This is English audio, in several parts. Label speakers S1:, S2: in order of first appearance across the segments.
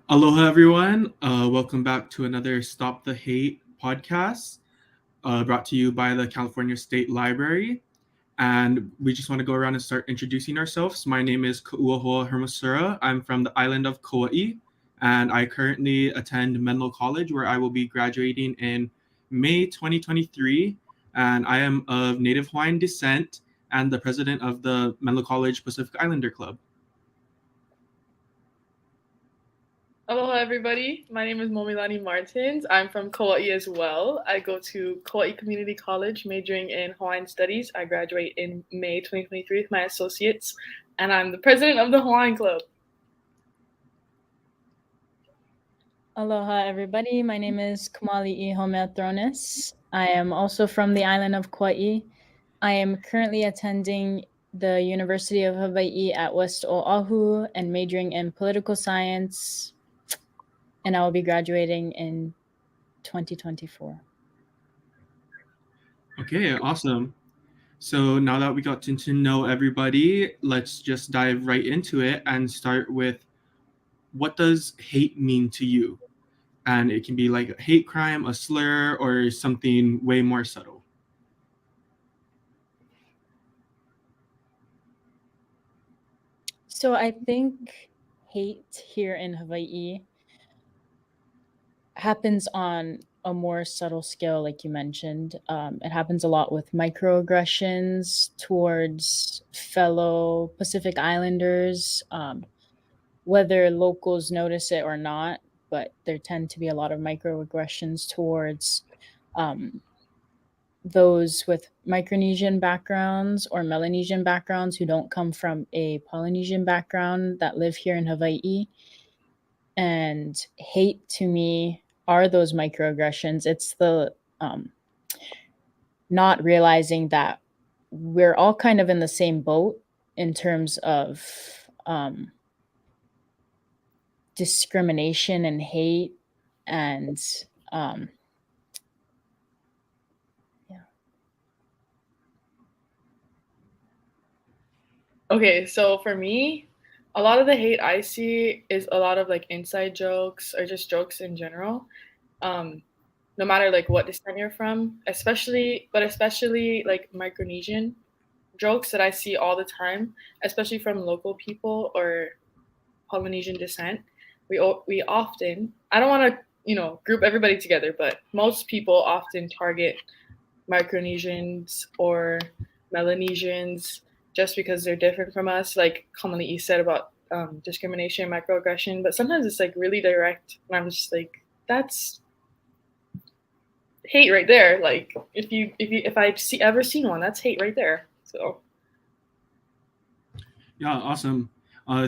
S1: Aloha, everyone. Welcome back to another Stop the Hate podcast brought to you by the California State Library. And we just want to go around and start introducing ourselves. My name is Ka'uahoa Hermosura. I'm from the island of Kauai, and I currently attend Menlo College, where I will be graduating in May 2023. And I am of Native Hawaiian descent and the president of the Menlo College Pacific Islander Club.
S2: Aloha, everybody. My name is Momilani Martins. I'm from Kauai as well. I go to Kauai Community College, majoring in Hawaiian Studies. I graduate in May 2023 with my associates, and I'm the president of the Hawaiian Club.
S3: Aloha, everybody. My name is Kumali'i Homeatronis. I am also from the island of Kauai. I am currently attending the University of Hawaii at West Oahu and majoring in political science, and I will be graduating in 2024.
S1: Okay, awesome. So now that we got to know everybody, let's just dive right into it and start with what does hate mean to you? And it can be like a hate crime, a slur, or something way more subtle.
S3: So I think hate here in Hawaii happens on a more subtle scale, like you mentioned. It happens a lot with microaggressions towards fellow Pacific Islanders, whether locals notice it or not, but there tend to be a lot of microaggressions towards those with Micronesian backgrounds or Melanesian backgrounds who don't come from a Polynesian background that live here in Hawaii. And hate to me are those microaggressions. It's the not realizing that we're all kind of in the same boat in terms of discrimination and hate and
S2: Okay, so for me, a lot of the hate I see is a lot of like inside jokes or just jokes in general. No matter like what descent you're from, especially like Micronesian jokes that I see all the time, especially from local people or Polynesian descent. We often, I don't want to group everybody together, but most people often target Micronesians or Melanesians just because they're different from us, like commonly you said about discrimination, microaggression. But sometimes it's like really direct, and I'm just like, that's hate right there. Like if I've ever seen one, that's hate right there. So
S1: Yeah, awesome.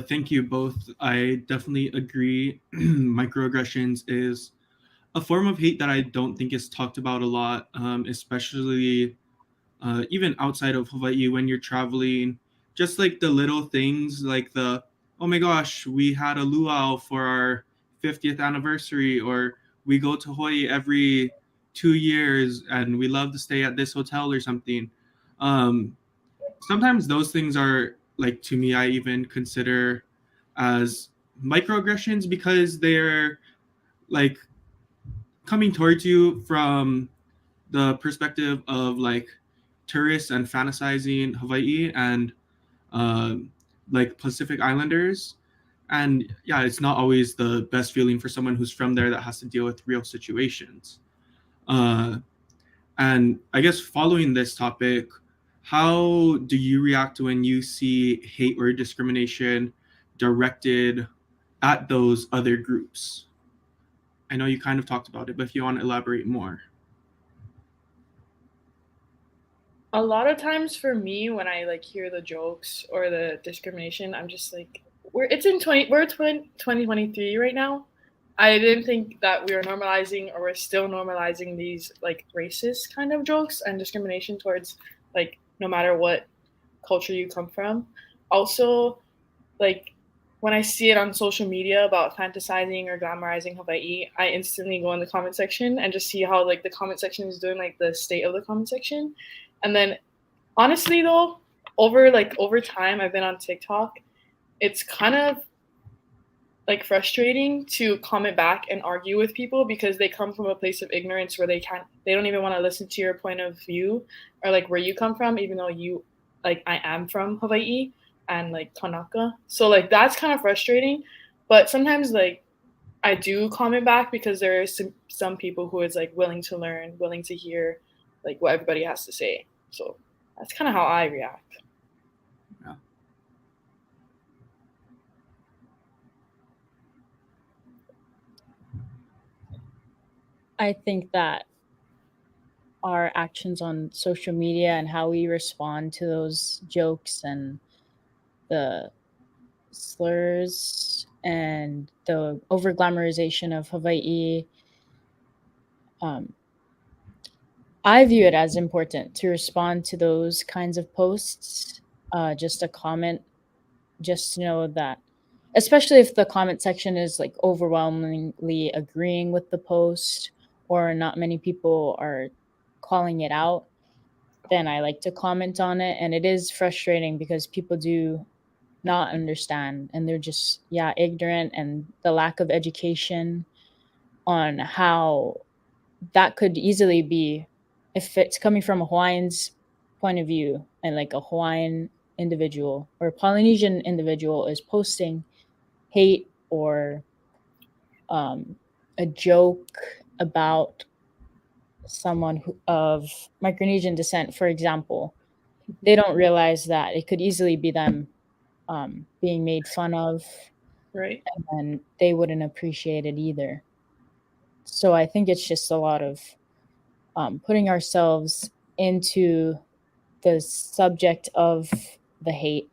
S1: Thank you both. I definitely agree. Microaggressions is a form of hate that I don't think is talked about a lot, especially even outside of Hawaii when you're traveling. Just like the little things, like oh my gosh, we had a luau for our 50th anniversary, or we go to Hawaii every 2 years and we love to stay at this hotel or something. Sometimes those things are like, to me, I even consider as microaggressions because they're like coming towards you from the perspective of like tourists and fantasizing Hawaii and like Pacific Islanders. And yeah, it's not always the best feeling for someone who's from there that has to deal with real situations. And I guess following this topic, how do you react when you see hate or discrimination directed at those other groups? I know you kind of talked about it, but if you want to elaborate more.
S2: a lot of times for me, when I like hear the jokes or the discrimination, I'm just like, we're 2023 right now. I didn't think that we were normalizing or we're still normalizing these like racist kind of jokes and discrimination towards like no matter what culture you come from. Also, like when I see it on social media about fantasizing or glamorizing Hawaii, I instantly go in the comment section and just see how like the comment section is doing, like the state of the comment section. And then honestly though, over time I've been on TikTok, it's kind of like frustrating to comment back and argue with people because they come from a place of ignorance where they don't even want to listen to your point of view or like where you come from, even though I am from Hawaii and like Kanaka. So like that's kind of frustrating. But sometimes like I do comment back because there are some people who is like willing to learn, willing to hear like what everybody has to say. So that's kind of how I react.
S1: Yeah.
S3: I think that our actions on social media and how we respond to those jokes and the slurs and the over glamorization of Hawaii, I view it as important to respond to those kinds of posts. Just a comment, just to know that, especially if the comment section is like overwhelmingly agreeing with the post or not many people are calling it out, then I like to comment on it. And it is frustrating because people do not understand and they're just, yeah, ignorant, and the lack of education on how that could easily be, if it's coming from a Hawaiian's point of view and like a Hawaiian individual or Polynesian individual is posting hate or a joke about someone of Micronesian descent, for example, they don't realize that it could easily be them being made fun of,
S2: Right.
S3: and they wouldn't appreciate it either. So I think it's just a lot of putting ourselves into the subject of the hate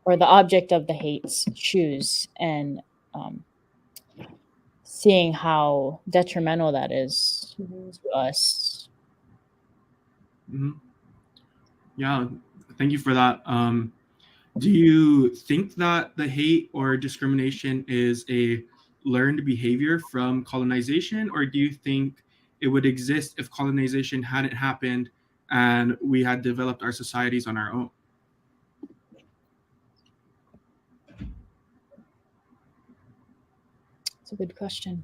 S3: or the object of the hate's shoes and seeing how detrimental that is to us.
S1: Mm-hmm. Yeah, thank you for that. Do you think that the hate or discrimination is a learned behavior from colonization, or do you think it would exist if colonization hadn't happened and we had developed our societies on our own?
S3: It's a good question.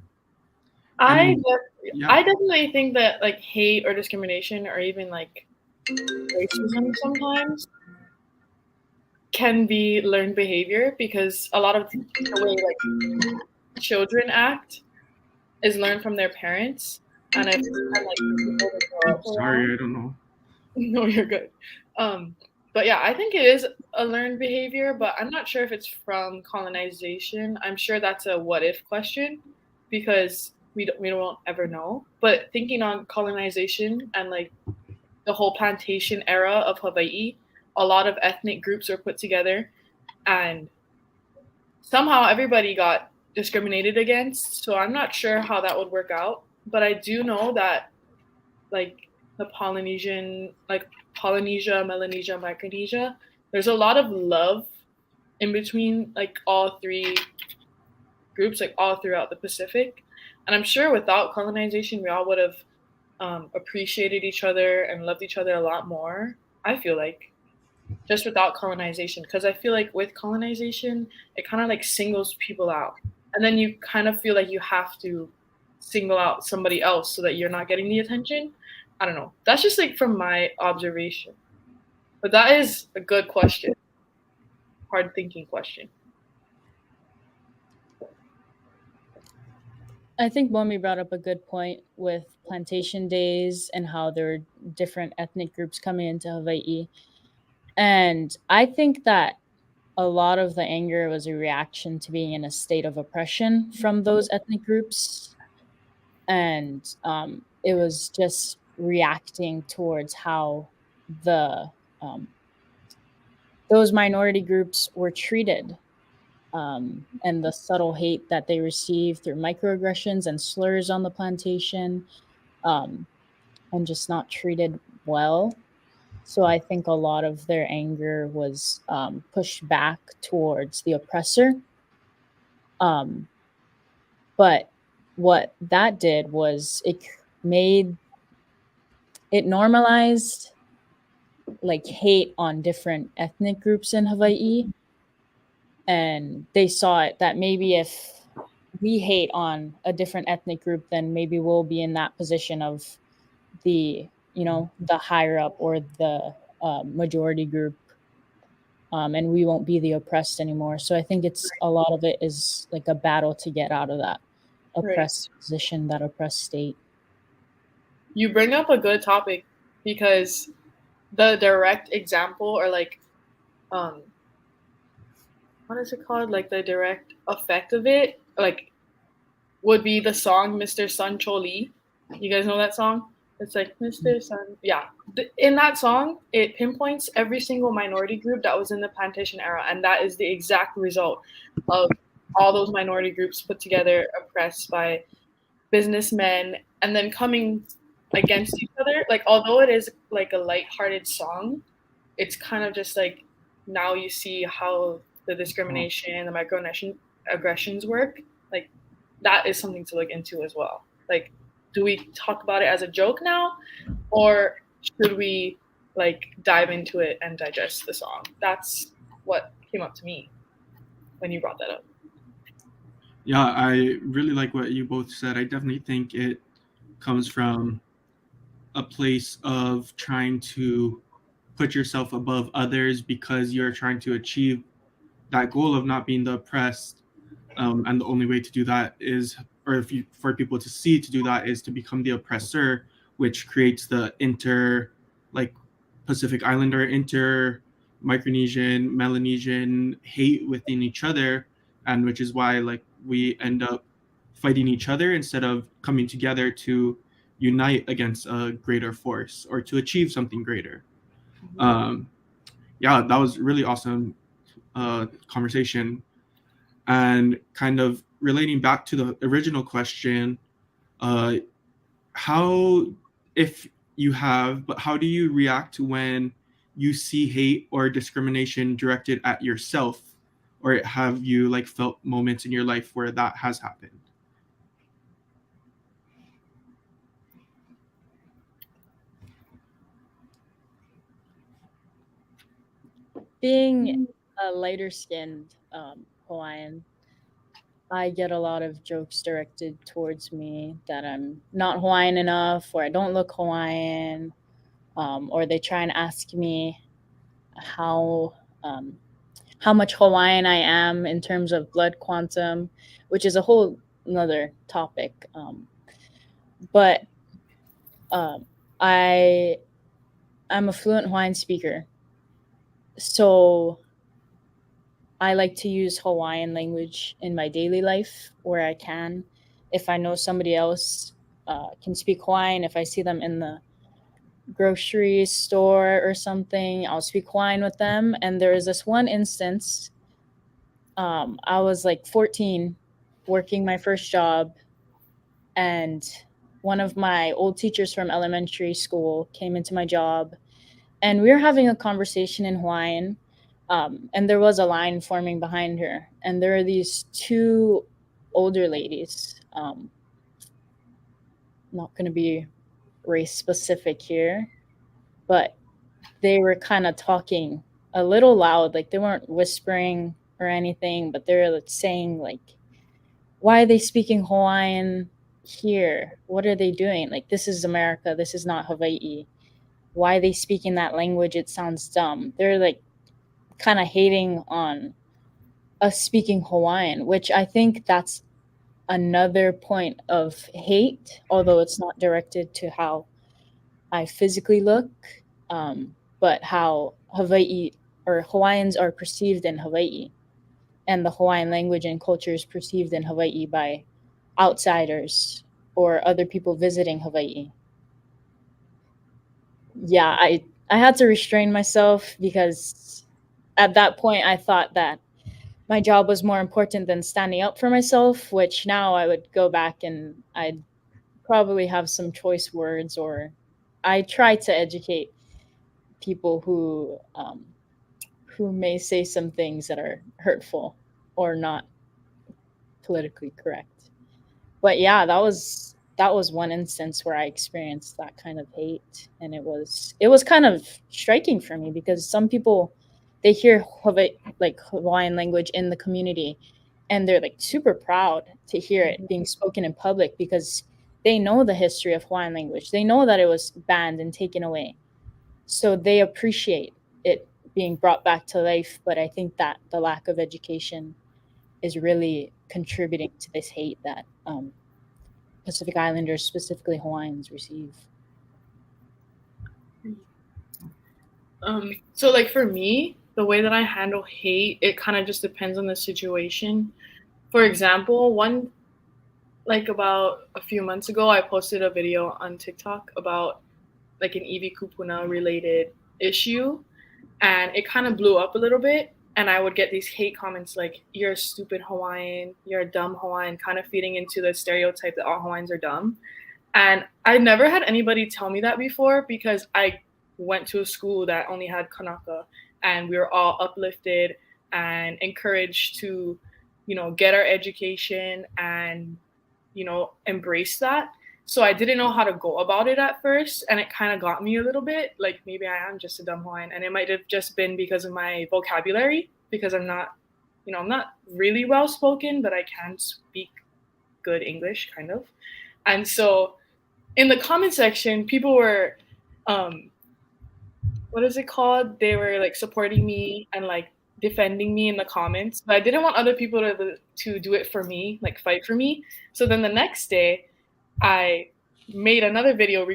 S2: I
S1: Yeah.
S2: definitely think that like hate or discrimination or even like racism sometimes can be learned behavior because a lot of the way like children act is learned from their parents and like people they grow up
S1: Sorry,
S2: around.
S1: I don't know.
S2: No, you're good. But yeah, I think it is a learned behavior, but I'm not sure if it's from colonization. I'm sure that's a what if question because we don't ever know. But thinking on colonization and like the whole plantation era of Hawaii, a lot of ethnic groups were put together and somehow everybody got discriminated against. So I'm not sure how that would work out, but I do know that like the Polynesia, Melanesia, Micronesia, there's a lot of love in between like all three groups, like all throughout the Pacific. And I'm sure without colonization, we all would have appreciated each other and loved each other a lot more. I feel like just without colonization, because I feel like with colonization, it kind of like singles people out, and then you kind of feel like you have to single out somebody else so that you're not getting the attention. I don't know. That's just like from my observation. But that is a good question. Hard thinking question.
S3: I think Momi brought up a good point with plantation days and how there are different ethnic groups coming into Hawaii. And I think that a lot of the anger was a reaction to being in a state of oppression from those ethnic groups. And it was just reacting towards how the those minority groups were treated, and the subtle hate that they received through microaggressions and slurs on the plantation, and just not treated well. So I think a lot of their anger was pushed back towards the oppressor. Um, but what that did was it normalized like hate on different ethnic groups in Hawaii. and they saw it that maybe if we hate on a different ethnic group, then maybe we'll be in that position of the the higher up or the majority group, and we won't be the oppressed anymore. So I think it's a lot of it is like a battle to get out of that
S2: Right.
S3: oppressed position, that oppressed state.
S2: You bring up a good topic because the direct example, or like what is it called, like the direct effect of it, like would be the song Mr. Sun Choli. You guys know that song? It's like Mr. Sun. Yeah. In that song, it pinpoints every single minority group that was in the plantation era, and that is the exact result of all those minority groups put together, oppressed by businessmen, and then coming against each other. Like, although it is like a light-hearted song, it's kind of just like now you see how the discrimination, the microaggressions work. Like, that is something to look into as well. Like, do we talk about it as a joke now, or should we like dive into it and digest the song? That's what came up to me when you brought that up.
S1: Yeah, I really like what you both said. I definitely think it comes from a place of trying to put yourself above others because you're trying to achieve that goal of not being the oppressed. And the only way to do that is, or if you, for people to see to do that, is to become the oppressor, which creates the like Pacific Islander, Micronesian, Melanesian hate within each other, and which is why like we end up fighting each other instead of coming together to unite against a greater force or to achieve something greater. Um, yeah, that was really awesome conversation. And kind of relating back to the original question, uh, how, if you have, but how do you react when you see hate or discrimination directed at yourself? Or have you like felt moments in your life where that has happened?
S3: Being a lighter skinned Hawaiian, I get a lot of jokes directed towards me that I'm not Hawaiian enough, or I don't look Hawaiian, or they try and ask me how um, how much Hawaiian I am in terms of blood quantum, which is a whole another topic. But um, I I'm a fluent Hawaiian speaker, so I like to use Hawaiian language in my daily life where I can. If I know somebody else can speak Hawaiian, if I see them in the grocery store or something, I'll speak Hawaiian with them. And there is this one instance. I was like 14, working my first job, and one of my old teachers from elementary school came into my job, and we were having a conversation in Hawaiian. And there was a line forming behind her, and there are these two older ladies. Not going to be race specific here, but they were kind of talking a little loud, like they weren't whispering or anything, but they were like saying like, "Why are they speaking Hawaiian here? What are they doing? Like, this is America. This is not Hawaii. Why are they speaking that language? It sounds dumb." They're like kind of hating on us speaking Hawaiian, which I think that's another point of hate, although it's not directed to how I physically look, but how Hawaii or Hawaiians are perceived in Hawaii, and the Hawaiian language and culture is perceived in Hawaii by outsiders or other people visiting Hawaii. Yeah, I had to restrain myself because at that point I thought that my job was more important than standing up for myself, which now I would go back and I'd probably have some choice words, or I try to educate people who may say some things that are hurtful or not politically correct. But yeah, that was one instance where I experienced that kind of hate, and it was kind of striking for me because some people they hear Hawaiian language in the community, and they're like super proud to hear it being spoken in public because they know the history of Hawaiian language. They know that it was banned and taken away. So they appreciate it being brought back to life. But I think that the lack of education is really contributing to this hate that Pacific Islanders, specifically Hawaiians, receive.
S2: So like for me, the way that I handle hate, it kind of just depends on the situation. For example, about a few months ago, I posted a video on TikTok about like an Iwi Kupuna related issue, and it kind of blew up a little bit. And I would get these hate comments like, "You're a stupid Hawaiian, you're a dumb Hawaiian," kind of feeding into the stereotype that all Hawaiians are dumb. And I never had anybody tell me that before because I went to a school that only had Kanaka, and we were all uplifted and encouraged to, get our education and, embrace that. So I didn't know how to go about it at first, and it kind of got me a little bit. Like maybe I am just a dumb Hawaiian, and it might have just been because of my vocabulary, because I'm not really well spoken, but I can speak good English, kind of. And so in the comment section, people were, what is it called? They were like supporting me and like defending me in the comments, but I didn't want other people to do it for me, like fight for me. So then the next day, I made another video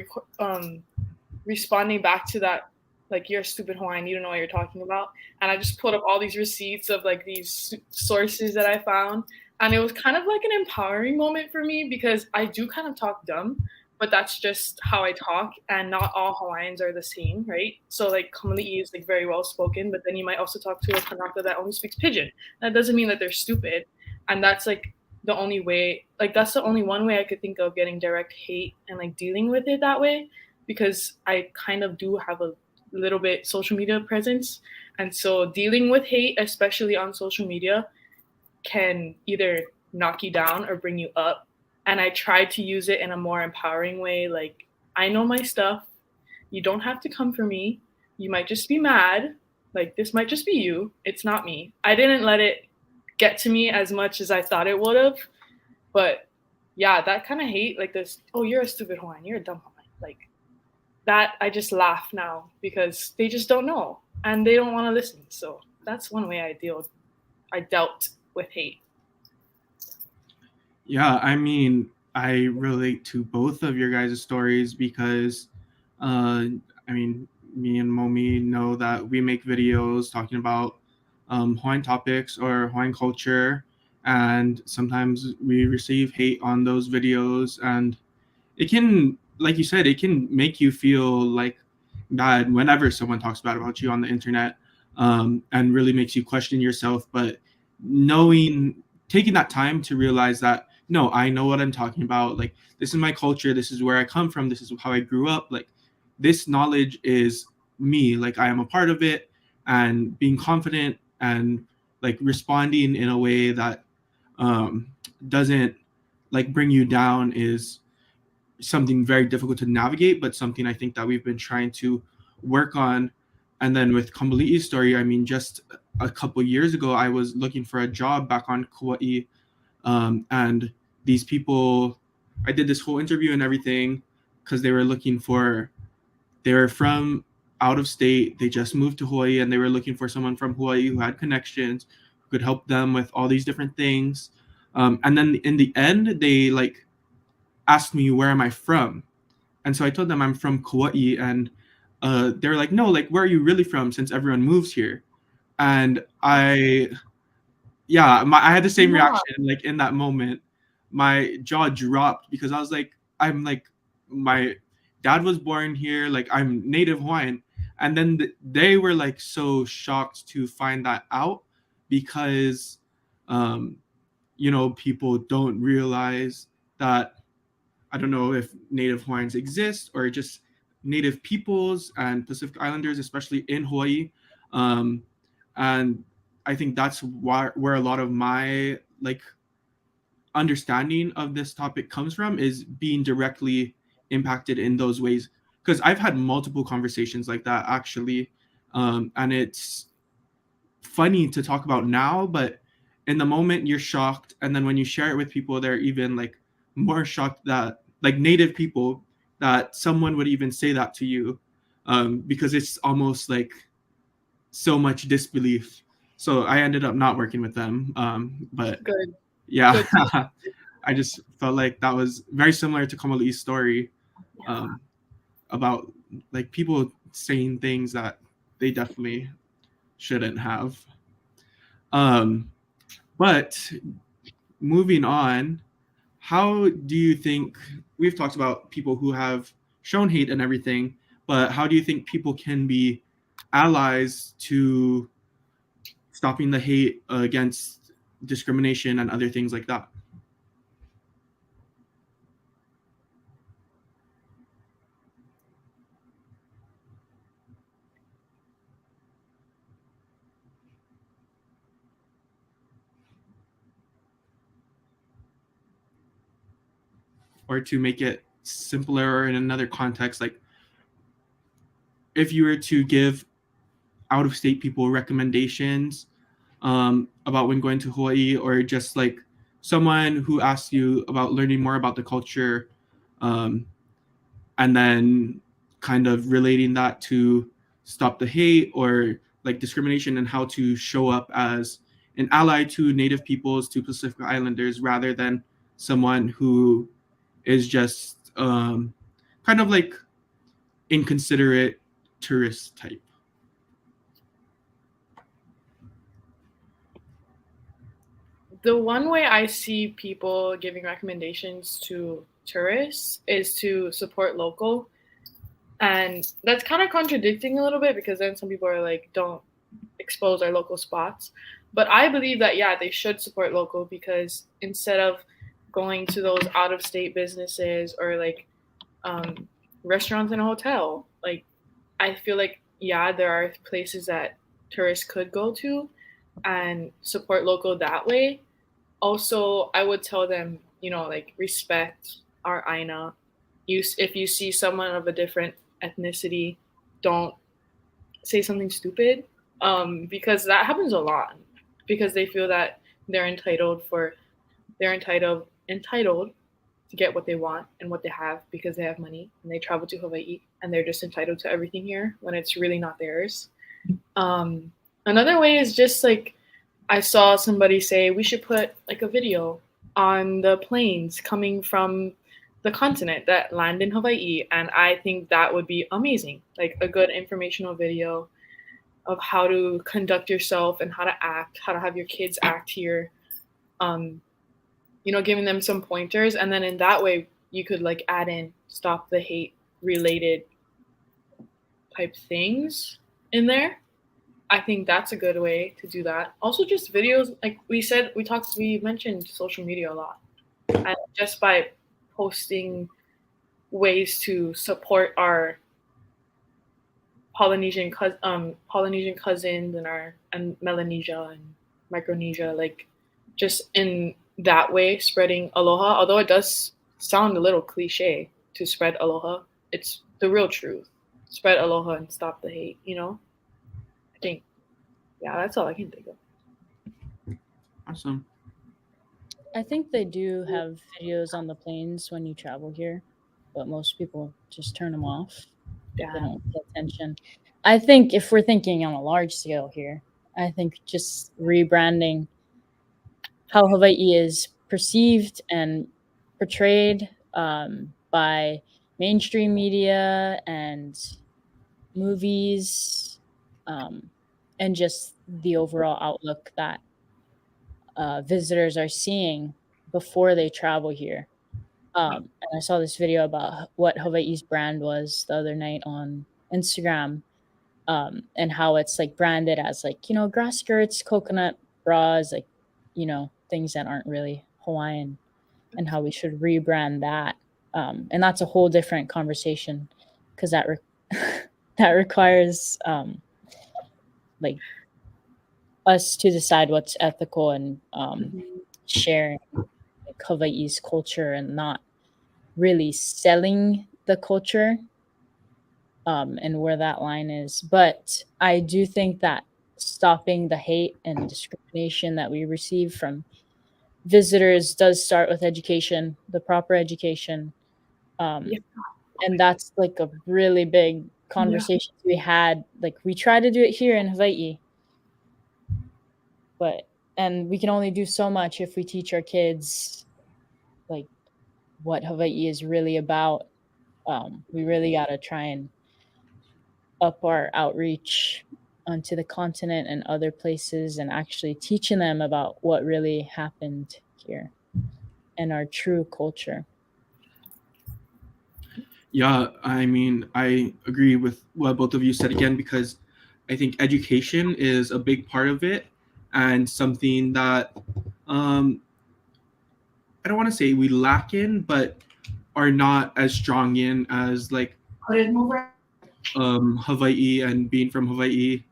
S2: responding back to that, like, "You're a stupid Hawaiian, you don't know what you're talking about." And I just put up all these receipts of like these sources that I found. And it was kind of like an empowering moment for me because I do kind of talk dumb, but that's just how I talk. And not all Hawaiians are the same, right? So like Kamali'i is like very well spoken, but then you might also talk to a Kanaka that only speaks Pidgin. That doesn't mean that they're stupid. And that's like the only way, like that's the only one way I could think of getting direct hate and like dealing with it that way, because I kind of do have a little bit social media presence. And so dealing with hate, especially on social media, can either knock you down or bring you up. And I try to use it in a more empowering way. Like, I know my stuff. You don't have to come for me. You might just be mad. Like, this might just be you. It's not me. I didn't let it get to me as much as I thought it would have. But yeah, that kind of hate, like this, "Oh, you're a stupid Hawaiian, you're a dumb Hawaiian." Like that, I just laugh now because they just don't know and they don't want to listen. So that's one way I dealt with hate.
S1: Yeah, I mean, I relate to both of your guys' stories because, I mean, me and Momi know that we make videos talking about Hawaiian topics or Hawaiian culture, and sometimes we receive hate on those videos, and it can, like you said, it can make you feel like bad whenever someone talks bad about you on the internet, and really makes you question yourself. But taking that time to realize that, no, I know what I'm talking about. Like, this is my culture. This is where I come from. This is how I grew up. Like, this knowledge is me. Like, I am a part of it, and being confident and like responding in a way that doesn't like bring you down is something very difficult to navigate, but something I think that we've been trying to work on. And then with Kamali'i's story, I mean, just a couple years ago, I was looking for a job back on Kauai, and these people, I did this whole interview and everything because they were from out of state. They just moved to Hawaii, and they were looking for someone from Hawaii who had connections, who could help them with all these different things. And then in the end, they like asked me, "Where am I from?" And so I told them I'm from Kauai, and they're like, "No, like, where are you really from, since everyone moves here?" And I had the same reaction. Like, in that moment, my jaw dropped because I was like, my dad was born here, like, I'm native Hawaiian. And then they were like so shocked to find that out because people don't realize that, I don't know if Native Hawaiians exist or just Native peoples and Pacific Islanders, especially in Hawaii. And I think that's where a lot of my like understanding of this topic comes from, is being directly impacted in those ways. Because I've had multiple conversations like that, actually. And it's funny to talk about now, but in the moment you're shocked, and then when you share it with people, they're even like more shocked that, like, native people, that someone would even say that to you, because it's almost like so much disbelief. So I ended up not working with them, but
S2: Good.
S1: yeah.
S2: Good.
S1: I just felt like that was very similar to Kamali's story, about like people saying things that they definitely shouldn't have. But moving on, how do you think, we've talked about people who have shown hate and everything, but how do you think people can be allies to stopping the hate against discrimination and other things like that? Or to make it simpler, or in another context, like if you were to give out of state people recommendations, about when going to Hawaii, or just like someone who asks you about learning more about the culture, um, and then kind of relating that to stop the hate or like discrimination, and how to show up as an ally to Native peoples, to Pacific Islanders, rather than someone who is just kind of like inconsiderate tourist type.
S2: The one way I see people giving recommendations to tourists is to support local. And that's kind of contradicting a little bit, because then some people are like, don't expose our local spots. But I believe that, yeah, they should support local, because instead of going to those out of state businesses or like restaurants and a hotel, like, I feel like, yeah, there are places that tourists could go to and support local that way. Also, I would tell them, like, respect our Aina. If you see someone of a different ethnicity, don't say something stupid, because that happens a lot. Because they feel that they're entitled to get what they want and what they have, because they have money and they travel to Hawaii and they're just entitled to everything here when it's really not theirs. Another way is just like, I saw somebody say we should put like a video on the planes coming from the continent that land in Hawaii, and I think that would be amazing. Like a good informational video of how to conduct yourself and how to act, how to have your kids act here. Um, giving them some pointers, and then in that way you could like add in stop the hate related type things in there. I think that's a good way to do that. Also, just videos, like we mentioned social media a lot. And just by posting ways to support our Polynesian cousins and Melanesia and Micronesia, like just in that way, spreading aloha. Although it does sound a little cliche to spread aloha, it's the real truth. Spread aloha and stop the hate. I think, yeah, that's all I can think of.
S1: Awesome.
S3: I think they do have videos on the planes when you travel here, but most people just turn them off. They
S2: Yeah.
S3: don't pay attention. I think if we're thinking on a large scale here, I think just rebranding how Hawaii is perceived and portrayed by mainstream media and movies, and just the overall outlook that visitors are seeing before they travel here. And I saw this video about what Hawaii's brand was the other night on Instagram, and how it's like branded as like, grass skirts, coconut bras, like, things that aren't really Hawaiian, and how we should rebrand that. And that's a whole different conversation, because that requires like us to decide what's ethical and sharing like Hawaii's culture and not really selling the culture, and where that line is. But I do think that stopping the hate and discrimination that we receive from visitors does start with education, the proper education.
S2: Yeah.
S3: And that's like a really big
S2: Yeah.
S3: conversation we had. Like we try to do it here in Hawaii, and we can only do so much if we teach our kids like what Hawaii is really about. We really got to try and up our outreach onto the continent and other places and actually teaching them about what really happened here and our true culture.
S1: Yeah, I mean, I agree with what both of you said again, because I think education is a big part of it, and something that I don't want to say we lack in, but are not as strong in as like Hawaii and being from Hawaii.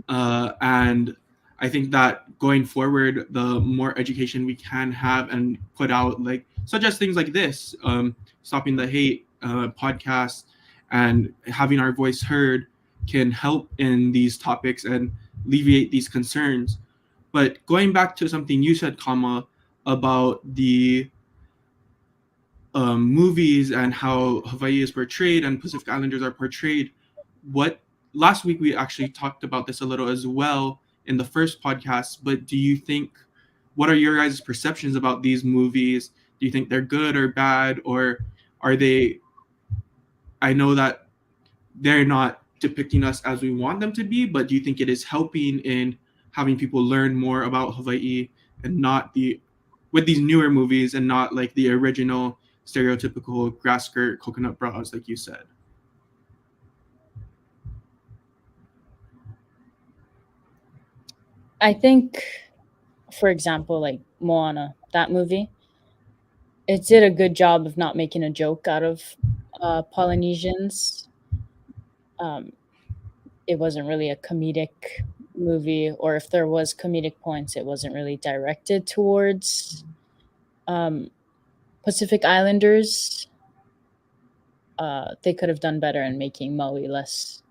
S1: And I think that going forward, the more education we can have and put out, like such as things like this, stopping the hate podcast, and having our voice heard, can help in these topics and alleviate these concerns. But going back to something you said, Kama, about the movies and how Hawaii is portrayed and Pacific Islanders are portrayed. What last week we actually talked about this a little as well in the first podcast. But do you think, what are your guys' perceptions about these movies? Do you think they're good or bad, or are they? I know that they're not depicting us as we want them to be, but do you think it is helping in having people learn more about Hawaii and not the with these newer movies and not like the original stereotypical grass skirt coconut bras like you said?
S3: I think, for example, like Moana, that movie, it did a good job of not making a joke out of Polynesians. Um, it wasn't really a comedic movie, or if there was comedic points, it wasn't really directed towards um, Pacific Islanders. They could have done better in making Maui less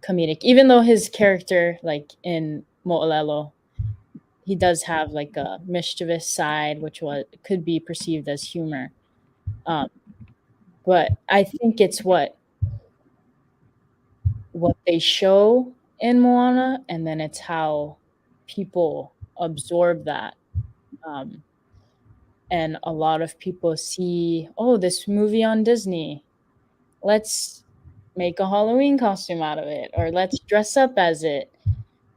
S3: comedic, even though his character, like in Mo'olelo, he does have like a mischievous side, which could be perceived as humor. Um, but I think it's what they show in Moana, and then it's how people absorb that. Um, and a lot of people see, oh, this movie on Disney. Let's make a Halloween costume out of it, or let's dress up as it.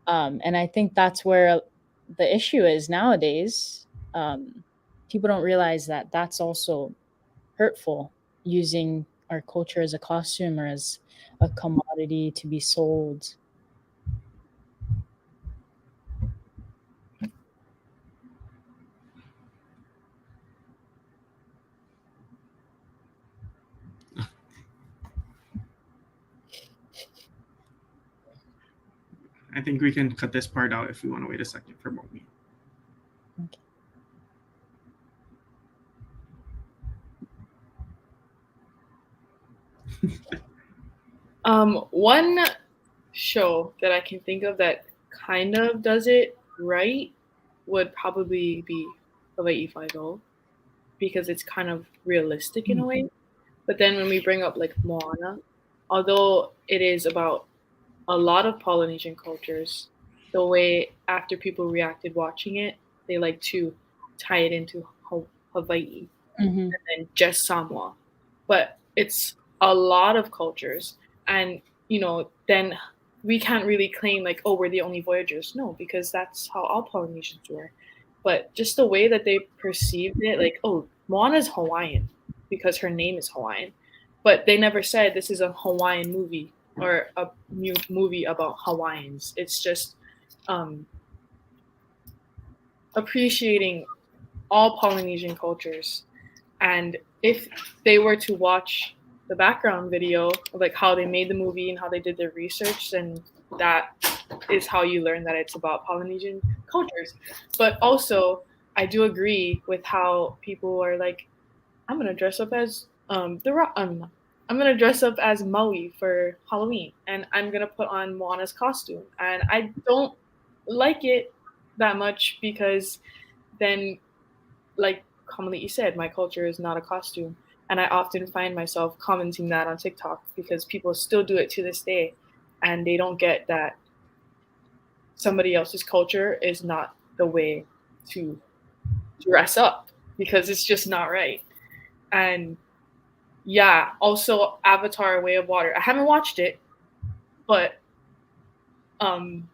S3: And I think that's where the issue is nowadays. People don't realize that that's also hurtful, using our culture as a costume or as a commodity to be sold.
S1: I think we can cut this part out if we want to wait a second for Momi.
S3: Okay.
S2: One show that I can think of that kind of does it right would probably be Hawaii 5 because it's kind of realistic in a way. But then when we bring up like Moana, although it is about a lot of Polynesian cultures, the way after people reacted watching it, they like to tie it into Hawaii
S3: Mm-hmm.
S2: and just Samoa. But it's a lot of cultures. And, then we can't really claim like, oh, we're the only voyagers. No, because that's how all Polynesians were. But just the way that they perceived it, like, oh, Moana's Hawaiian because her name is Hawaiian. But they never said this is a Hawaiian movie or a new movie about Hawaiians. It's just appreciating all Polynesian cultures. And if they were to watch the background video of like how they made the movie and how they did their research, then that is how you learn that it's about Polynesian cultures. But also, I do agree with how people are like, I'm gonna dress up as the rock. I'm gonna dress up as Maui for Halloween, and I'm gonna put on Moana's costume. And I don't like it that much because then, like commonly you said, my culture is not a costume, and I often find myself commenting that on TikTok because people still do it to this day, and they don't get that somebody else's culture is not the way to dress up because it's just not right. And yeah, also Avatar: Way of Water. I haven't watched it, but um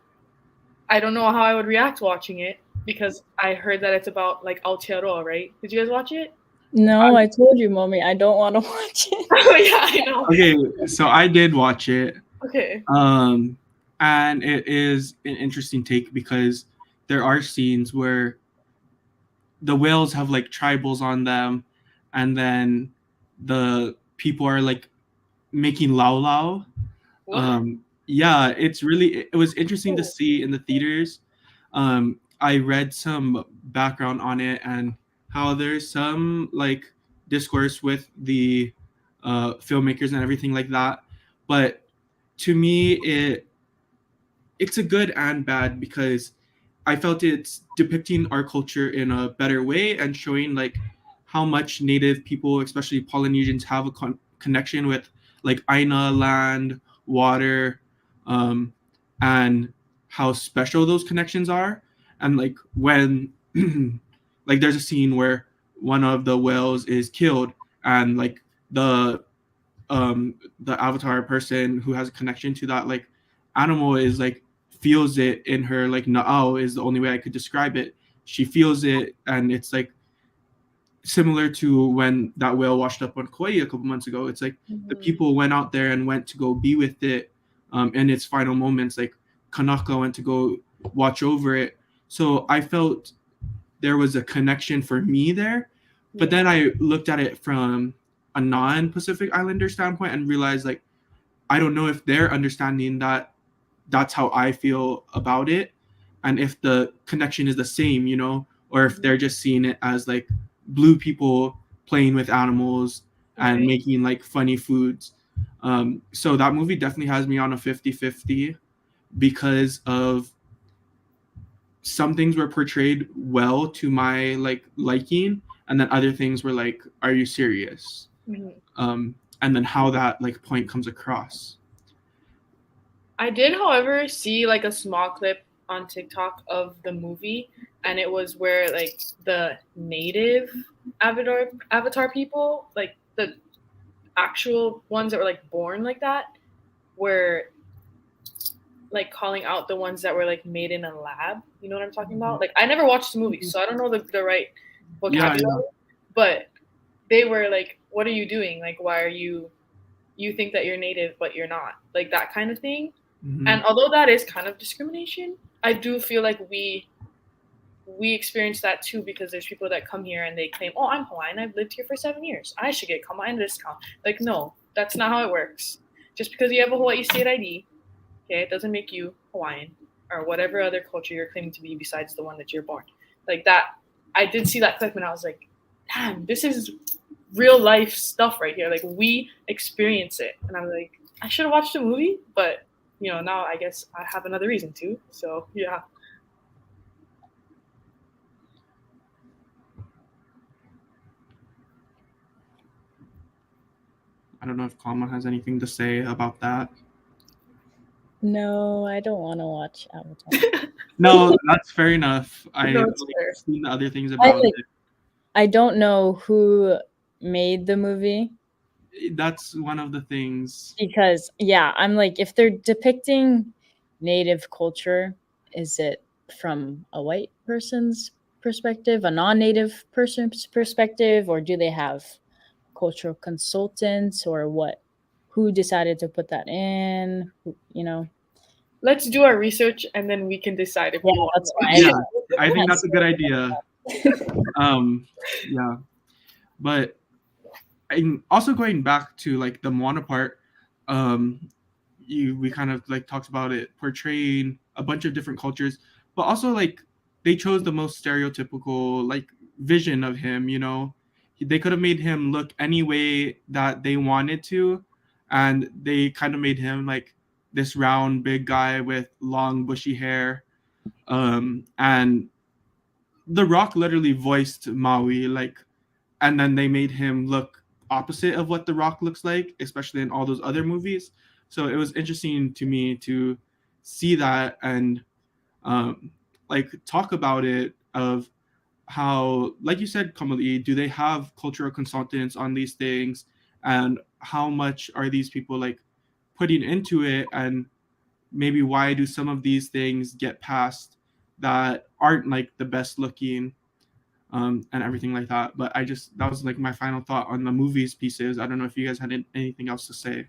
S2: I don't know how I would react watching it because I heard that it's about like Aotearoa, right? Did you guys watch it?
S3: No, I told you, mommy, I don't want to watch it.
S2: Oh yeah, I know.
S1: Okay, so I did watch it.
S2: Okay.
S1: And it is an interesting take because there are scenes where the whales have like tribals on them, and then the people are like making lao lao.
S2: What?
S1: Yeah, it was interesting to see in the theaters. I read some background on it and how there's some like discourse with the filmmakers and everything like that. But to me, it's a good and bad because I felt it's depicting our culture in a better way and showing like how much Native people, especially Polynesians, have a connection with like Aina land, water, and how special those connections are. And like when like there's a scene where one of the whales is killed and like the avatar person who has a connection to that like animal is like feels it in her like na'au is the only way I could describe it. She feels it, and it's like similar to when that whale washed up on Kauai a couple months ago. It's like the people went out there and went to go be with it in its final moments. Like Kanaka went to go watch over it. So I felt there was a connection for me there. But then I looked at it from a non-Pacific Islander standpoint and realized like I don't know if they're understanding that that's how I feel about it, and if the connection is the same, you know, or if they're just seeing it as like blue people playing with animals and making like funny foods. So that movie definitely has me on a 50-50 because of some things were portrayed well to my like liking, and then other things were like, are you serious? And then how that like point comes across.
S2: I did, however, see like a small clip on TikTok of the movie, and it was where like the native avatar people, like the actual ones that were like born like that, were like calling out the ones that were like made in a lab. You know what I'm talking about? Like I never watched the movie, so I don't know the right vocabulary. But they were like, "What are you doing? Like, why are you think that you're native but you're not?" Like that kind of thing. And although that is kind of discrimination, I do feel like we experience that too because there's people that come here and they claim, "Oh, I'm Hawaiian. I've lived here for 7 years. I should get Hawaiian discount." Like, no, that's not how it works. Just because you have a Hawaii state ID, okay, it doesn't make you Hawaiian or whatever other culture you're claiming to be besides the one that you're born. Like that, I did see that clip and I was like, damn, this is real life stuff right here. Like we experience it. And I'm like, I should have watched the movie, but you know, now I guess I have another reason to. So yeah.
S1: I don't know if Kalma has anything to say about that.
S3: No, I don't want to watch Avatar.
S1: No, that's fair enough. I've seen the other things about it.
S3: I don't know who made the movie.
S1: That's one of the things.
S3: Because, yeah, I'm like, if they're depicting native culture, is it from a white person's perspective, a non-native person's perspective, or do they have cultural consultants or what? Who decided to put that in? You know?
S2: Let's do our research and then we can decide if we want
S3: that's
S2: to.
S3: fine.
S1: Yeah, I think that's a good idea. Yeah, but I'm also going back to like the Moana part. We kind of like talked about it portraying a bunch of different cultures, but also like they chose the most stereotypical like vision of him. You know, they could have made him look any way that they wanted to, and they kind of made him like this round big guy with long bushy hair. And The Rock literally voiced Maui, like, and then they made him look opposite of what The Rock looks like, especially in all those other movies. So it was interesting to me to see that and like talk about it of how, like you said, Kamali, do they have cultural consultants on these things, and how much are these people like putting into it, and maybe why do some of these things get passed that aren't like the best looking, and everything like that. But that was like my final thought on the movies pieces. I don't know if you guys had anything else to say.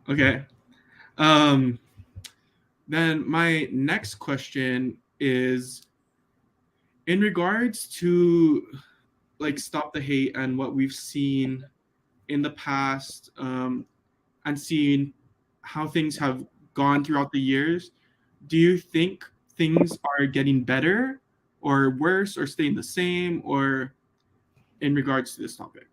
S1: Okay. Then my next question is in regards to like Stop the Hate and what we've seen in the past, and seeing how things have gone throughout the years. Do you think things are getting better or worse or staying the same, or in regards to this topic?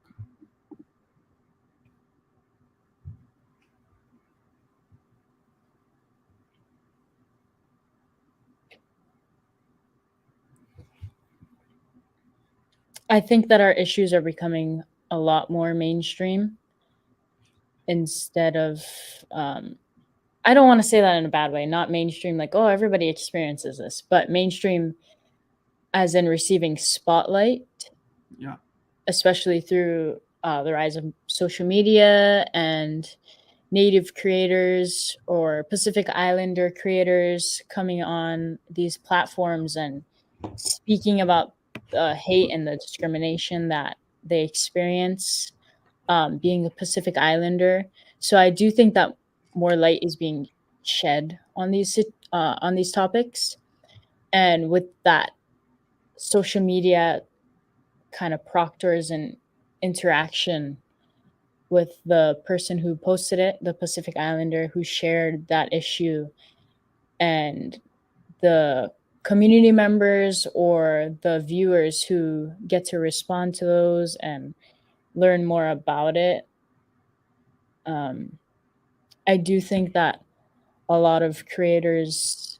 S3: I think that our issues are becoming a lot more mainstream instead of, I don't want to say that in a bad way, not mainstream like, oh, everybody experiences this, but mainstream as in receiving spotlight.
S1: Yeah.
S3: Especially through the rise of social media and native creators or Pacific Islander creators coming on these platforms and speaking about the hate and the discrimination that they experience, being a Pacific Islander. So I do think that more light is being shed on these topics, and with that, social media kind of proctors an interaction with the person who posted it, the Pacific Islander who shared that issue, and the community members or the viewers who get to respond to those and learn more about it. I do think that a lot of creators,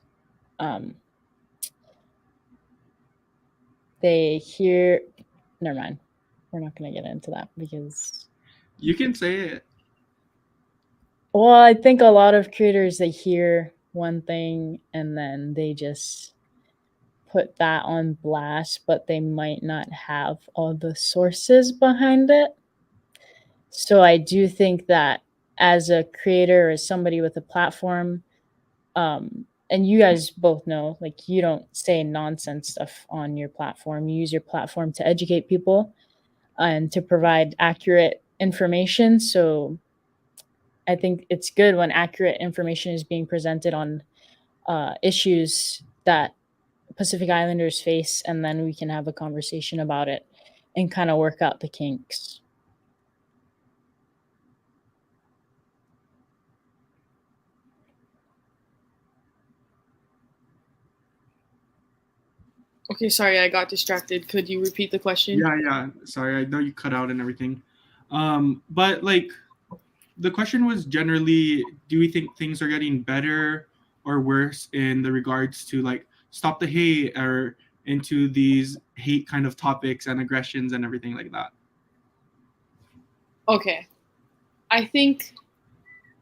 S3: they hear, never mind, we're not going to get into that because
S1: You can say it.
S3: well, I think a lot of creators, they hear one thing and then they just put that on blast, but they might not have all the sources behind it. So I do think that as a creator or somebody with a platform, and you guys both know, like, you don't say nonsense stuff on your platform. You use your platform to educate people and to provide accurate information. So I think it's good when accurate information is being presented on issues that Pacific Islanders face, and then we can have a conversation about it and kind of work out the kinks.
S2: Okay, sorry, I got distracted. Could you repeat the question?
S1: Yeah. Sorry, I know you cut out and everything. But like, the question was generally, do we think things are getting better or worse in the regards to like Stop the Hate or into these hate kind of topics and aggressions and everything like that?
S2: Okay. I think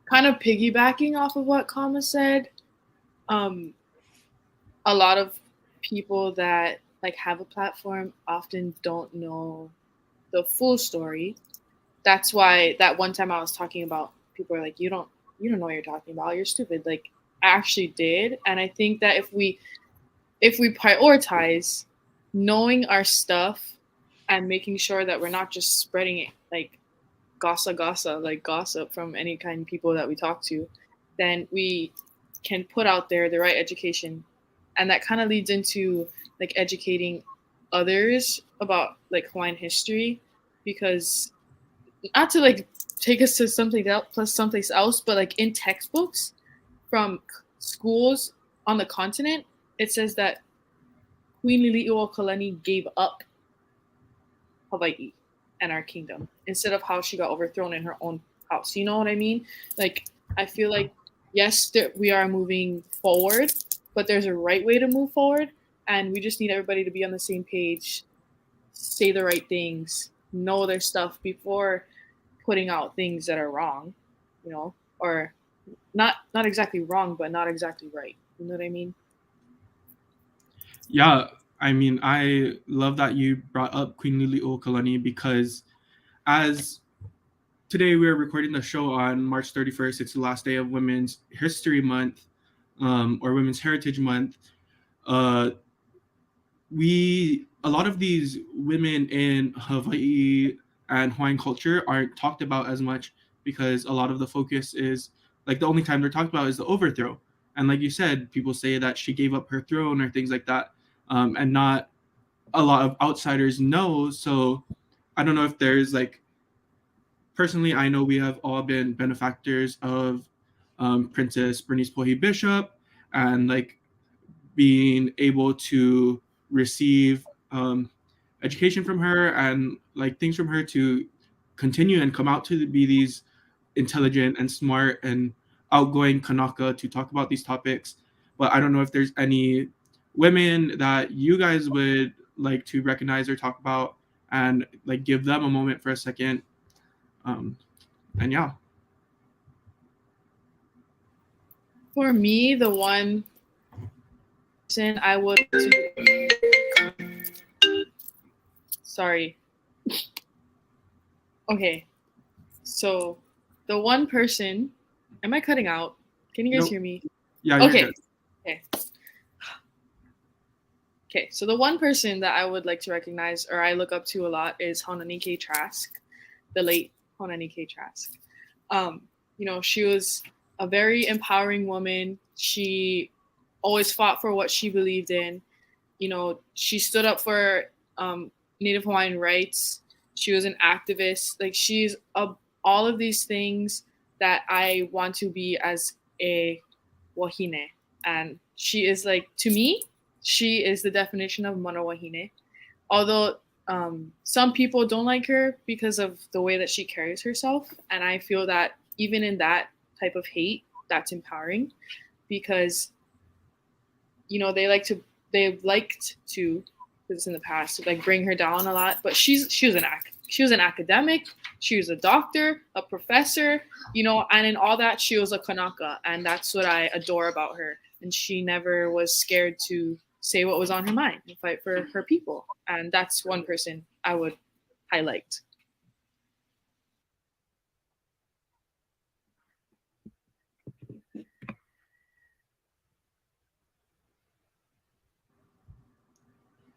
S2: kind of piggybacking off of what Kama said, a lot of people that like have a platform often don't know the full story. That's why that one time I was talking about, people are like, you don't know what you're talking about, you're stupid. Like, I actually did. And I think that if we prioritize knowing our stuff and making sure that we're not just spreading it like gossip from any kind of people that we talk to, then we can put out there the right education. And that kind of leads into like educating others about like Hawaiian history, because not to like take us to something else plus someplace else, but like in textbooks from schools on the continent, it says that Queen Liliuokalani gave up Hawaii and our kingdom instead of how she got overthrown in her own house. You know what I mean? Like, I feel like, yes, we are moving forward, but there's a right way to move forward, and we just need everybody to be on the same page, say the right things, know their stuff before putting out things that are wrong, you know, or not exactly wrong, but not exactly right. You know what I mean?
S1: Yeah, I mean, I love that you brought up Queen Liliuokalani because as today we are recording the show on March 31st, it's the last day of Women's History Month, or Women's Heritage Month. A lot of these women in Hawaii and Hawaiian culture aren't talked about as much because a lot of the focus is like the only time they're talked about is the overthrow. And like you said, people say that she gave up her throne or things like that, and not a lot of outsiders know. So I don't know if there's like, personally, I know we have all been benefactors of Princess Bernice Pohi Bishop, and like being able to receive education from her and like things from her to continue and come out to be these intelligent and smart and outgoing Kanaka to talk about these topics. But I don't know if there's any women that you guys would like to recognize or talk about and like give them a moment for a second. And yeah.
S2: For me, the one person I would sorry. Okay. So the one person, am I cutting out? Can you guys
S1: Nope.
S2: hear me?
S1: Yeah.
S2: Okay. Okay. Okay, so the one person that I would like to recognize or I look up to a lot is Honanike Trask, the late Honanike Trask. You know, she was a very empowering woman. She always fought for what she believed in. You know, she stood up for Native Hawaiian rights. She was an activist. Like, she's all of these things that I want to be as a wahine. And she is like, to me, she is the definition of mana wahine. Although some people don't like her because of the way that she carries herself. And I feel that even in that type of hate, that's empowering because, you know, they've liked to, because in the past, like bring her down a lot. But she was an academic, she was a doctor, a professor, you know, and in all that she was a Kanaka, and that's what I adore about her. And she never was scared to say what was on her mind and fight for her people. And that's one person I would highlight.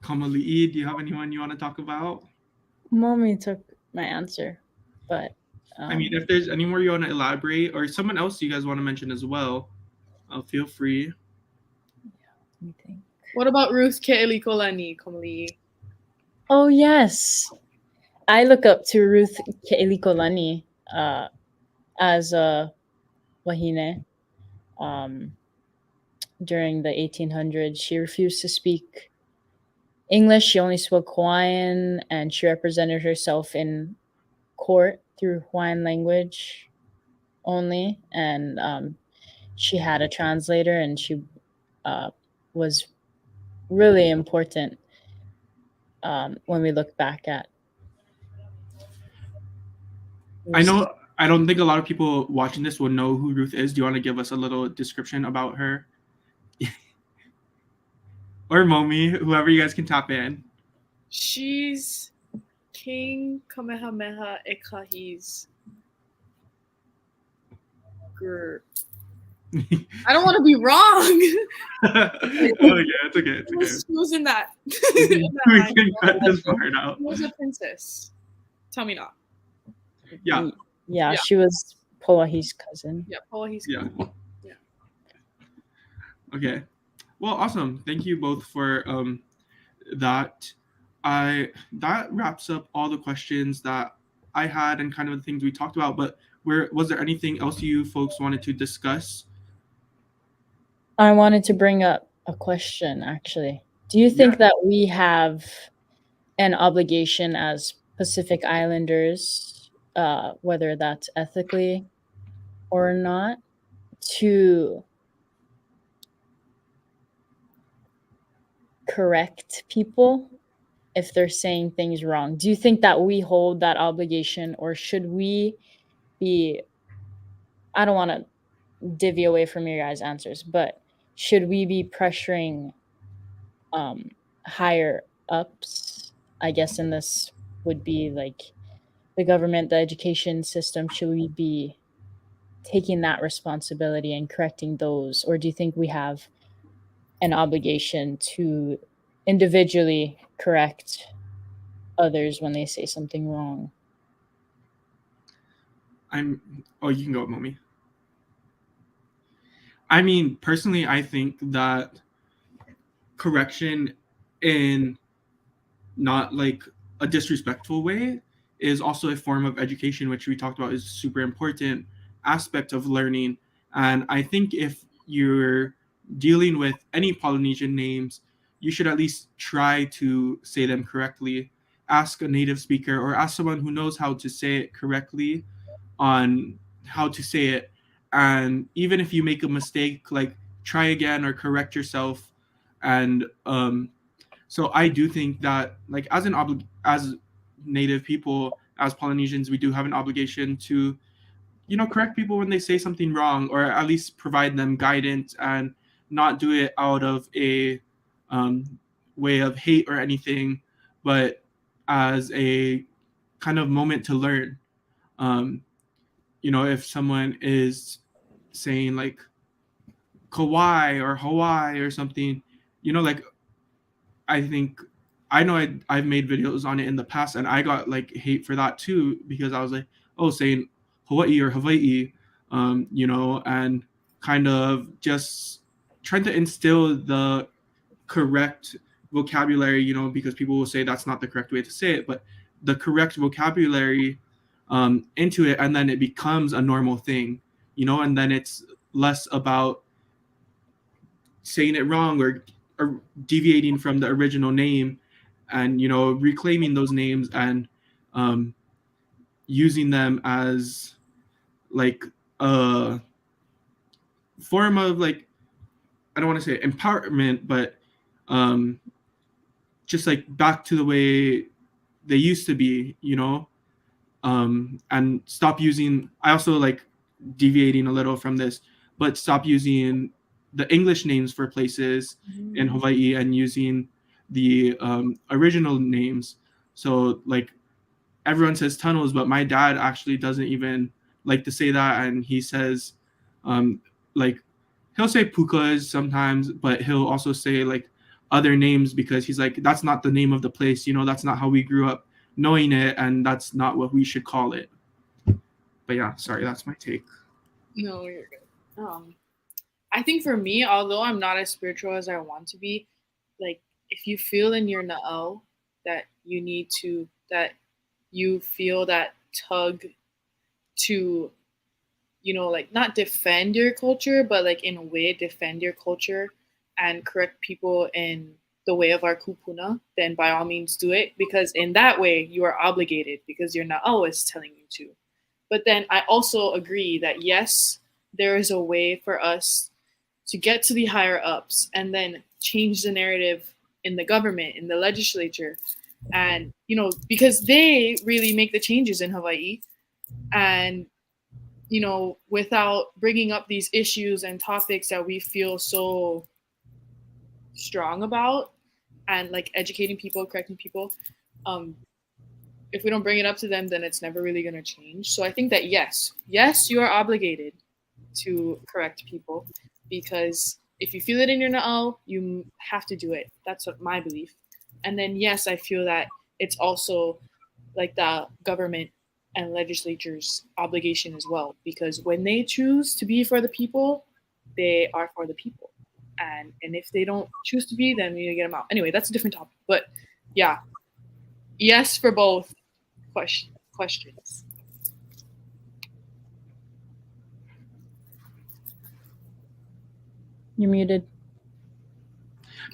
S1: Kamali'i, do you have anyone you want to talk about?
S3: Mommy took my answer, but
S1: I mean, if there's any more you want to elaborate or someone else you guys want to mention as well, feel free.
S3: let me think.
S2: What about Ruth Ke'elikolani, Kamali'i?
S3: Oh yes, I look up to Ruth Ke'elikolani as a wahine. During the 1800s, she refused to speak English. She only spoke Hawaiian, and she represented herself in court through Hawaiian language only. And she had a translator, and she was really important when we look back at.
S1: I know I don't think a lot of people watching this will know who Ruth is. Do you want to give us a little description about her? Or Momi, whoever you guys can tap in.
S2: She's King Kamehameha Ekahi's girl. I don't want to be wrong.
S1: Oh yeah, it's okay. It's okay.
S2: Who was in that?
S1: We can cut this part out.
S2: Who was a princess? Tell me not.
S3: Yeah, she was Poahi's cousin.
S2: Yeah, Poahi's cousin. Yeah.
S1: Okay. Well, awesome. Thank you both for that. That wraps up all the questions that I had and kind of the things we talked about. But was there anything else you folks wanted to discuss?
S3: I wanted to bring up a question, actually. Do you think that we have an obligation as Pacific Islanders, whether that's ethically or not, to correct people if they're saying things wrong? Do you think that we hold that obligation, or should we be, I don't want to divvy away from your guys' answers, but should we be pressuring um, higher ups? I guess in this would be like the government, the education system. Should we be taking that responsibility and correcting those, or do you think we have an obligation to individually correct others when they say something wrong?
S1: Oh, you can go, Mommy. I mean, personally, I think that correction in not like a disrespectful way is also a form of education, which we talked about is super important aspect of learning. And I think if you're dealing with any Polynesian names, you should at least try to say them correctly. Ask a native speaker or ask someone who knows how to say it correctly on how to say it. And even if you make a mistake, like try again or correct yourself. And so I do think that, like, as native people, as Polynesians, we do have an obligation to, correct people when they say something wrong, or at least provide them guidance and not do it out of a way of hate or anything, but as a kind of moment to learn. If someone is saying like Kauai or Hawaii or something, like I think I know I've made videos on it in the past, and I got like hate for that too, because I was like, oh, saying Hawaii or Hawaii, and kind of just trying to instill the correct vocabulary, because people will say that's not the correct way to say it, but the correct vocabulary into it, and then it becomes a normal thing, and then it's less about saying it wrong or deviating from the original name, and reclaiming those names and using them as like a form of, like, I don't want to say empowerment, but just like back to the way they used to be, and stop using, I also like deviating a little from this, but stop using the English names for places in Hawaii and using the original names. So like everyone says tunnels, but my dad actually doesn't even like to say that, and he says like he'll say pukas sometimes, but he'll also say like other names, because he's like, that's not the name of the place, that's not how we grew up knowing it, and that's not what we should call it. But yeah, sorry, that's my take.
S2: No, you're good. I think for me, although I'm not as spiritual as I want to be, like if you feel in your na'au that that you feel that tug to, like not defend your culture, but like in a way defend your culture and correct people in the way of our kupuna, then by all means do it, because in that way you are obligated because your na'au is telling you to. But then I also agree that yes, there is a way for us to get to the higher ups and then change the narrative in the government, in the legislature. And, because they really make the changes in Hawaii. And, without bringing up these issues and topics that we feel so strong about and like educating people, correcting people, if we don't bring it up to them, then it's never really going to change. So I think that yes, you are obligated to correct people, because if you feel it in your na'au, you have to do it. That's what my belief. And then yes, I feel that it's also like the government and legislature's obligation as well, because when they choose to be for the people, they are for the people. And if they don't choose to be, then we need to get them out. Anyway, that's a different topic. But yeah, yes for both questions.
S3: You're muted.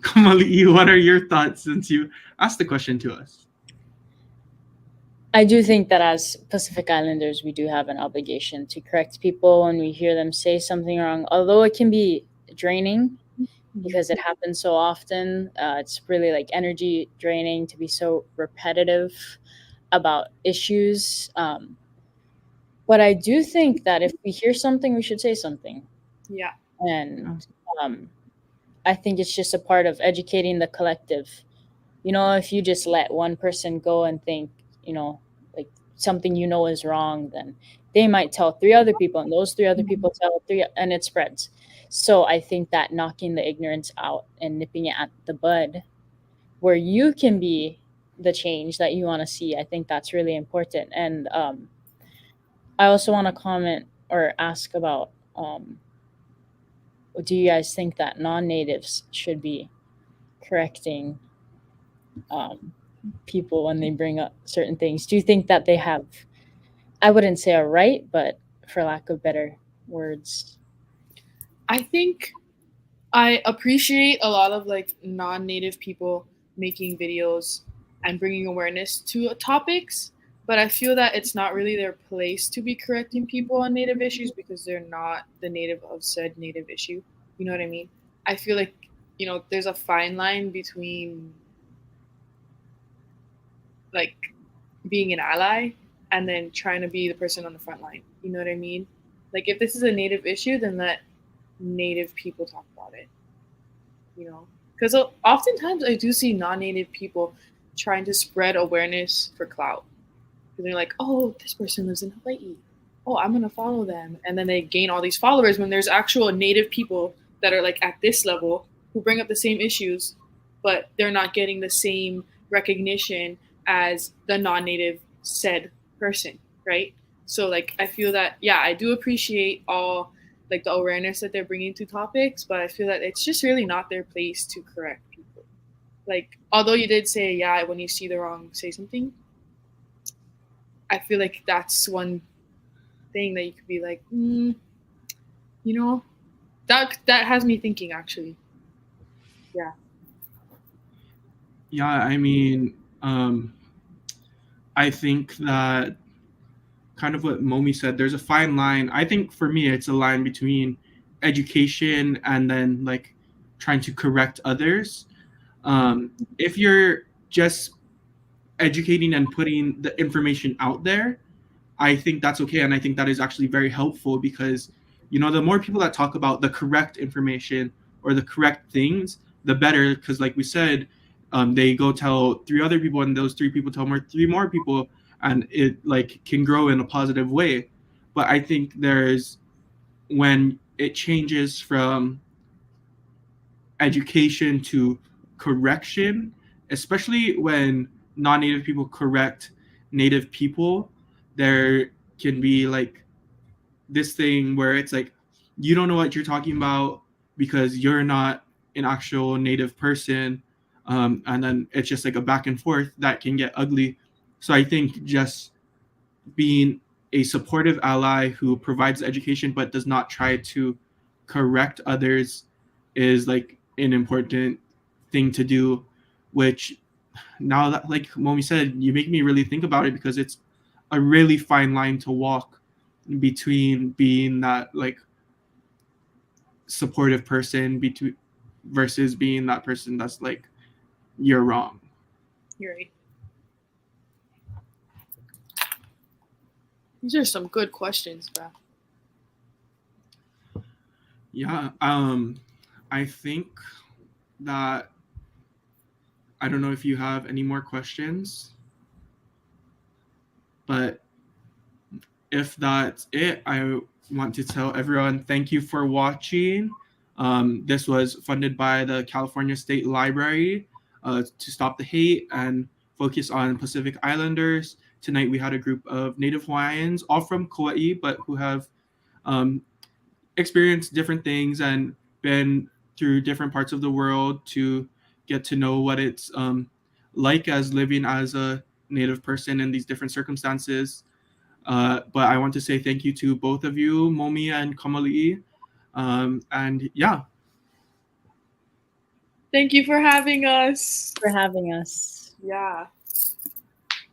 S1: Kamali'i, what are your thoughts since you asked the question to us?
S3: I do think that as Pacific Islanders, we do have an obligation to correct people when we hear them say something wrong, although it can be draining because it happens so often. It's really like energy draining to be so repetitive about issues. But I do think that if we hear something, we should say something.
S2: Yeah.
S3: And I think it's just a part of educating the collective. You know, if you just let one person go and think, like something is wrong, then they might tell three other people, and those three other people tell three, and it spreads. So I think that knocking the ignorance out and nipping it at the bud, where you can be the change that you want to see, I think that's really important. And I also want to comment or ask about do you guys think that non-natives should be correcting people when they bring up certain things? Do you think that they have, I wouldn't say a right, but for lack of better words?
S2: I think I appreciate a lot of like non-native people making videos and bringing awareness to topics, but I feel that it's not really their place to be correcting people on native issues because they're not the native of said native issue. You know what I mean? I feel like, there's a fine line between like being an ally and then trying to be the person on the front line. You know what I mean? Like if this is a native issue, then let native people talk about it. Because oftentimes I do see non-native people trying to spread awareness for clout. Because they're like, oh, this person lives in Hawaii. Oh, I'm gonna follow them, and then they gain all these followers when there's actual native people that are like at this level who bring up the same issues, but they're not getting the same recognition as the non-native said person, right? So like I feel that I do appreciate all like the awareness that they're bringing to topics, but I feel that it's just really not their place to correct people. Like although you did say when you see the wrong, say something. I feel like that's one thing that you could be like, that has me thinking actually. Yeah.
S1: Yeah, I mean, I think that kind of what Momi said, there's a fine line. I think for me, it's a line between education and then like trying to correct others. If you're just educating and putting the information out there, I think that's okay. And I think that is actually very helpful because, the more people that talk about the correct information or the correct things, the better. Because like we said, they go tell three other people and those three people tell three more people, and it like can grow in a positive way. But I think there's when it changes from education to correction, especially when non-native people correct native people, there can be like this thing where it's like you don't know what you're talking about because you're not an actual native person, and then it's just like a back and forth that can get ugly. So I think just being a supportive ally who provides education but does not try to correct others is like an important thing to do, which now that like Momi said, you make me really think about it because it's a really fine line to walk between being that like supportive person between versus being that person that's like you're wrong.
S2: You're right. These are some good questions, bro.
S1: Yeah, I think that I don't know if you have any more questions, but if that's it, I want to tell everyone thank you for watching. This was funded by the California State Library to stop the hate and focus on Pacific Islanders. Tonight we had a group of Native Hawaiians, all from Kauai, but who have experienced different things and been through different parts of the world to get to know what it's like as living as a Native person in these different circumstances. But I want to say thank you to both of you, Momi and Kamali'i. And yeah.
S2: Thank you for having us.
S3: for having us.
S2: Yeah.